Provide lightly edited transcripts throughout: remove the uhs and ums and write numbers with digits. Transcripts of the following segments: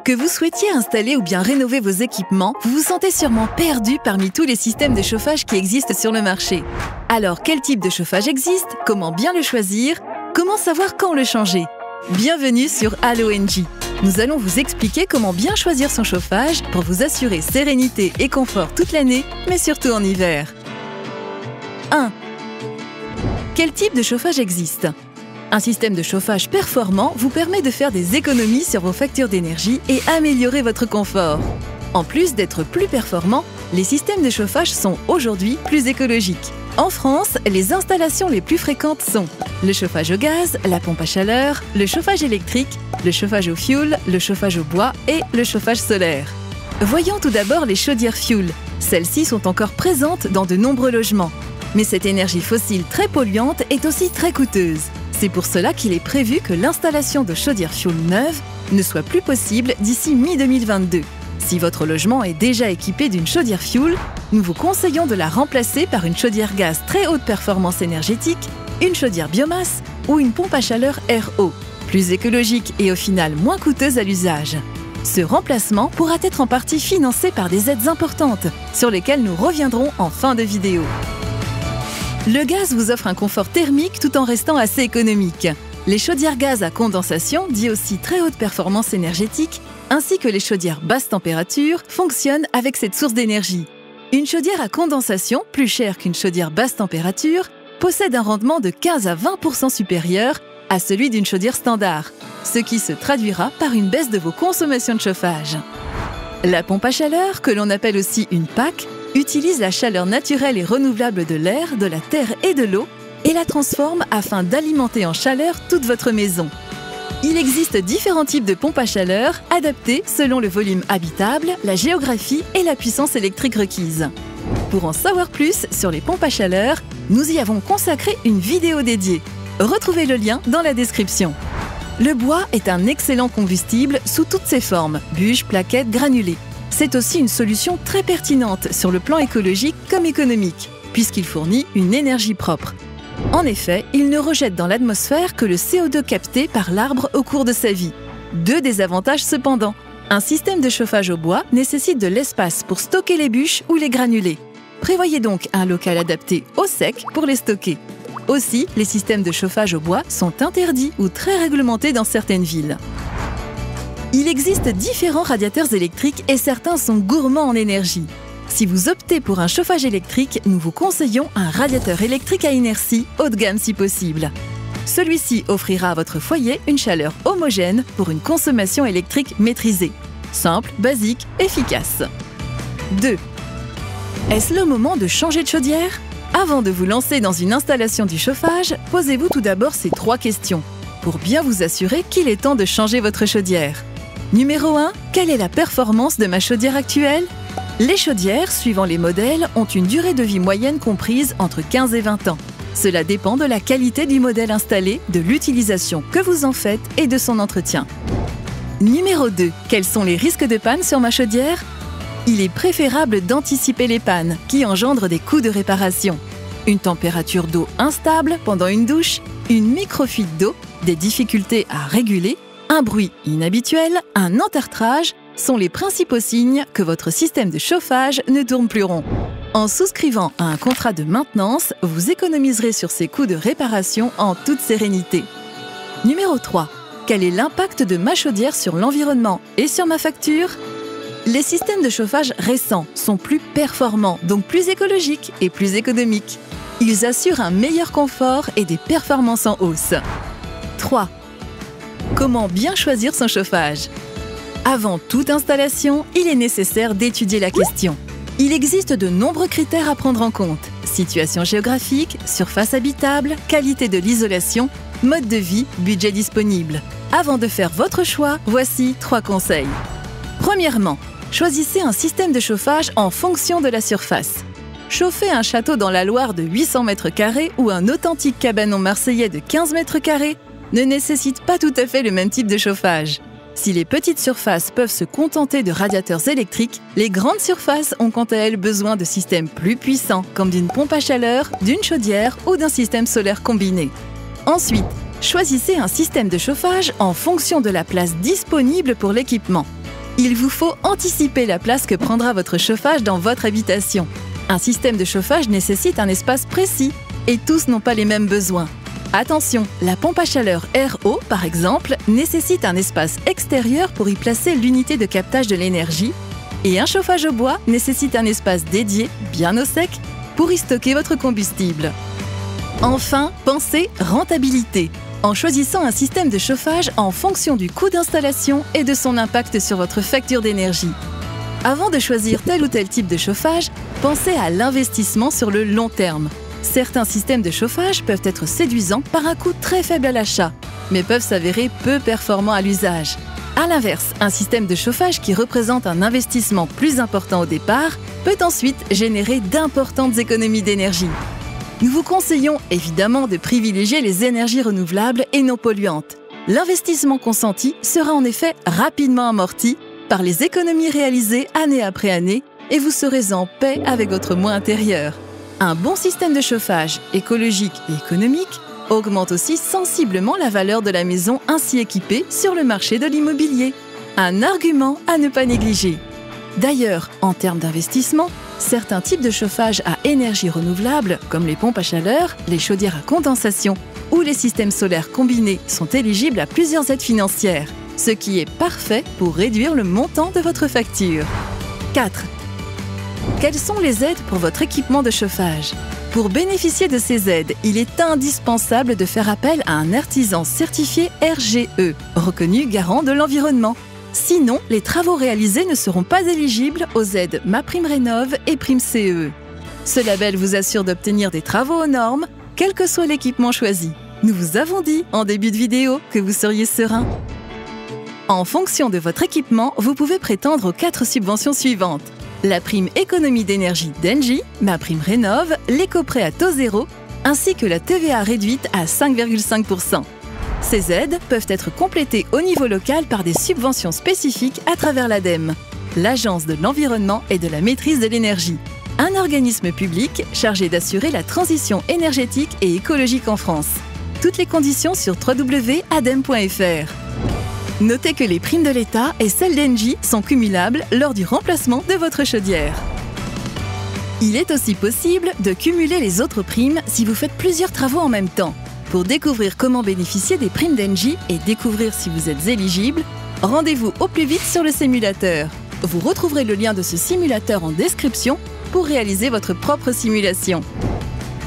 Que vous souhaitiez installer ou bien rénover vos équipements, vous vous sentez sûrement perdu parmi tous les systèmes de chauffage qui existent sur le marché. Alors, quel type de chauffage existe? Comment bien le choisir? Comment savoir quand le changer? Bienvenue sur Allo-Engie. Nous allons vous expliquer comment bien choisir son chauffage pour vous assurer sérénité et confort toute l'année, mais surtout en hiver. 1. Quel type de chauffage existe? Un système de chauffage performant vous permet de faire des économies sur vos factures d'énergie et améliorer votre confort. En plus d'être plus performants, les systèmes de chauffage sont aujourd'hui plus écologiques. En France, les installations les plus fréquentes sont le chauffage au gaz, la pompe à chaleur, le chauffage électrique, le chauffage au fioul, le chauffage au bois et le chauffage solaire. Voyons tout d'abord les chaudières fioul. Celles-ci sont encore présentes dans de nombreux logements. Mais cette énergie fossile très polluante est aussi très coûteuse. C'est pour cela qu'il est prévu que l'installation de chaudières fioul neuves ne soit plus possible d'ici mi-2022. Si votre logement est déjà équipé d'une chaudière fioul, nous vous conseillons de la remplacer par une chaudière gaz très haute performance énergétique, une chaudière biomasse ou une pompe à chaleur RO, plus écologique et au final moins coûteuse à l'usage. Ce remplacement pourra être en partie financé par des aides importantes, sur lesquelles nous reviendrons en fin de vidéo. Le gaz vous offre un confort thermique tout en restant assez économique. Les chaudières gaz à condensation, dit aussi très haute performance énergétique, ainsi que les chaudières basse température, fonctionnent avec cette source d'énergie. Une chaudière à condensation, plus chère qu'une chaudière basse température, possède un rendement de 15 à 20% supérieur à celui d'une chaudière standard, ce qui se traduira par une baisse de vos consommations de chauffage. La pompe à chaleur, que l'on appelle aussi une PAC, utilise la chaleur naturelle et renouvelable de l'air, de la terre et de l'eau et la transforme afin d'alimenter en chaleur toute votre maison. Il existe différents types de pompes à chaleur adaptés selon le volume habitable, la géographie et la puissance électrique requise. Pour en savoir plus sur les pompes à chaleur, nous y avons consacré une vidéo dédiée. Retrouvez le lien dans la description. Le bois est un excellent combustible sous toutes ses formes, bûches, plaquettes, granulés. C'est aussi une solution très pertinente sur le plan écologique comme économique, puisqu'il fournit une énergie propre. En effet, il ne rejette dans l'atmosphère que le CO2 capté par l'arbre au cours de sa vie. Deux désavantages cependant. Un système de chauffage au bois nécessite de l'espace pour stocker les bûches ou les granulés. Prévoyez donc un local adapté au sec pour les stocker. Aussi, les systèmes de chauffage au bois sont interdits ou très réglementés dans certaines villes. Il existe différents radiateurs électriques et certains sont gourmands en énergie. Si vous optez pour un chauffage électrique, nous vous conseillons un radiateur électrique à inertie haut de gamme si possible. Celui-ci offrira à votre foyer une chaleur homogène pour une consommation électrique maîtrisée. Simple, basique, efficace. 2. Est-ce le moment de changer de chaudière? Avant de vous lancer dans une installation du chauffage, posez-vous tout d'abord ces 3 questions pour bien vous assurer qu'il est temps de changer votre chaudière. Numéro 1. Quelle est la performance de ma chaudière actuelle? Les chaudières, suivant les modèles, ont une durée de vie moyenne comprise entre 15 et 20 ans. Cela dépend de la qualité du modèle installé, de l'utilisation que vous en faites et de son entretien. Numéro 2. Quels sont les risques de panne sur ma chaudière? Il est préférable d'anticiper les pannes qui engendrent des coûts de réparation. Une température d'eau instable pendant une douche, une microfuite d'eau, des difficultés à réguler, un bruit inhabituel, un entartrage sont les principaux signes que votre système de chauffage ne tourne plus rond. En souscrivant à un contrat de maintenance, vous économiserez sur ces coûts de réparation en toute sérénité. Numéro 3. Quel est l'impact de ma chaudière sur l'environnement et sur ma facture? Les systèmes de chauffage récents sont plus performants, donc plus écologiques et plus économiques. Ils assurent un meilleur confort et des performances en hausse. 3. Comment bien choisir son chauffage? Avant toute installation, il est nécessaire d'étudier la question. Il existe de nombreux critères à prendre en compte. Situation géographique, surface habitable, qualité de l'isolation, mode de vie, budget disponible. Avant de faire votre choix, voici 3 conseils. Premièrement, choisissez un système de chauffage en fonction de la surface. Chauffer un château dans la Loire de 800 m² ou un authentique cabanon marseillais de 15 m² ne nécessite pas tout à fait le même type de chauffage. Si les petites surfaces peuvent se contenter de radiateurs électriques, les grandes surfaces ont quant à elles besoin de systèmes plus puissants, comme d'une pompe à chaleur, d'une chaudière ou d'un système solaire combiné. Ensuite, choisissez un système de chauffage en fonction de la place disponible pour l'équipement. Il vous faut anticiper la place que prendra votre chauffage dans votre habitation. Un système de chauffage nécessite un espace précis et tous n'ont pas les mêmes besoins. Attention, la pompe à chaleur RO, par exemple, nécessite un espace extérieur pour y placer l'unité de captage de l'énergie et un chauffage au bois nécessite un espace dédié, bien au sec, pour y stocker votre combustible. Enfin, pensez rentabilité, en choisissant un système de chauffage en fonction du coût d'installation et de son impact sur votre facture d'énergie. Avant de choisir tel ou tel type de chauffage, pensez à l'investissement sur le long terme. Certains systèmes de chauffage peuvent être séduisants par un coût très faible à l'achat, mais peuvent s'avérer peu performants à l'usage. À l'inverse, un système de chauffage qui représente un investissement plus important au départ peut ensuite générer d'importantes économies d'énergie. Nous vous conseillons évidemment de privilégier les énergies renouvelables et non polluantes. L'investissement consenti sera en effet rapidement amorti par les économies réalisées année après année et vous serez en paix avec votre moi intérieur. Un bon système de chauffage écologique et économique augmente aussi sensiblement la valeur de la maison ainsi équipée sur le marché de l'immobilier. Un argument à ne pas négliger. D'ailleurs, en termes d'investissement, certains types de chauffage à énergie renouvelable, comme les pompes à chaleur, les chaudières à condensation ou les systèmes solaires combinés, sont éligibles à plusieurs aides financières, ce qui est parfait pour réduire le montant de votre facture. 4. Quelles sont les aides pour votre équipement de chauffage? Pour bénéficier de ces aides, il est indispensable de faire appel à un artisan certifié RGE, reconnu garant de l'environnement. Sinon, les travaux réalisés ne seront pas éligibles aux aides MaPrimeRénov' et Prime CE. Ce label vous assure d'obtenir des travaux aux normes, quel que soit l'équipement choisi. Nous vous avons dit en début de vidéo que vous seriez serein. En fonction de votre équipement, vous pouvez prétendre aux 4 subventions suivantes. La prime économie d'énergie d'Engie, MaPrimeRénov', l'éco-prêt à taux zéro, ainsi que la TVA réduite à 5,5%. Ces aides peuvent être complétées au niveau local par des subventions spécifiques à travers l'ADEME, l'Agence de l'environnement et de la maîtrise de l'énergie, un organisme public chargé d'assurer la transition énergétique et écologique en France. Toutes les conditions sur www.adem.fr. Notez que les primes de l'État et celles d'Engie sont cumulables lors du remplacement de votre chaudière. Il est aussi possible de cumuler les autres primes si vous faites plusieurs travaux en même temps. Pour découvrir comment bénéficier des primes d'Engie et découvrir si vous êtes éligible, rendez-vous au plus vite sur le simulateur. Vous retrouverez le lien de ce simulateur en description pour réaliser votre propre simulation.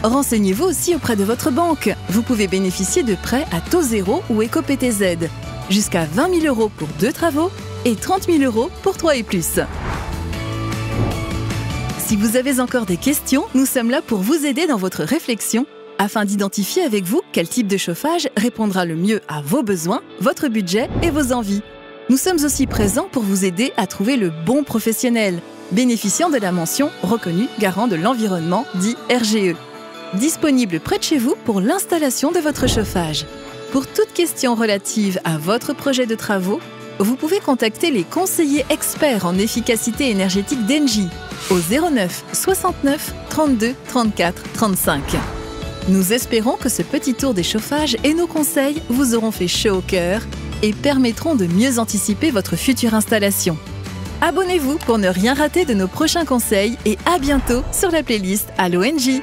Renseignez-vous aussi auprès de votre banque. Vous pouvez bénéficier de prêts à taux zéro ou éco-PTZ, jusqu'à 20 000 € pour 2 travaux et 30 000 € pour 3 et plus. Si vous avez encore des questions, nous sommes là pour vous aider dans votre réflexion afin d'identifier avec vous quel type de chauffage répondra le mieux à vos besoins, votre budget et vos envies. Nous sommes aussi présents pour vous aider à trouver le bon professionnel, bénéficiant de la mention reconnue garant de l'environnement, dit RGE. Disponible près de chez vous pour l'installation de votre chauffage. Pour toute question relative à votre projet de travaux, vous pouvez contacter les conseillers experts en efficacité énergétique d'Engie au 09 69 32 34 35. Nous espérons que ce petit tour des chauffages et nos conseils vous auront fait chaud au cœur et permettront de mieux anticiper votre future installation. Abonnez-vous pour ne rien rater de nos prochains conseils et à bientôt sur la playlist Allo Engie.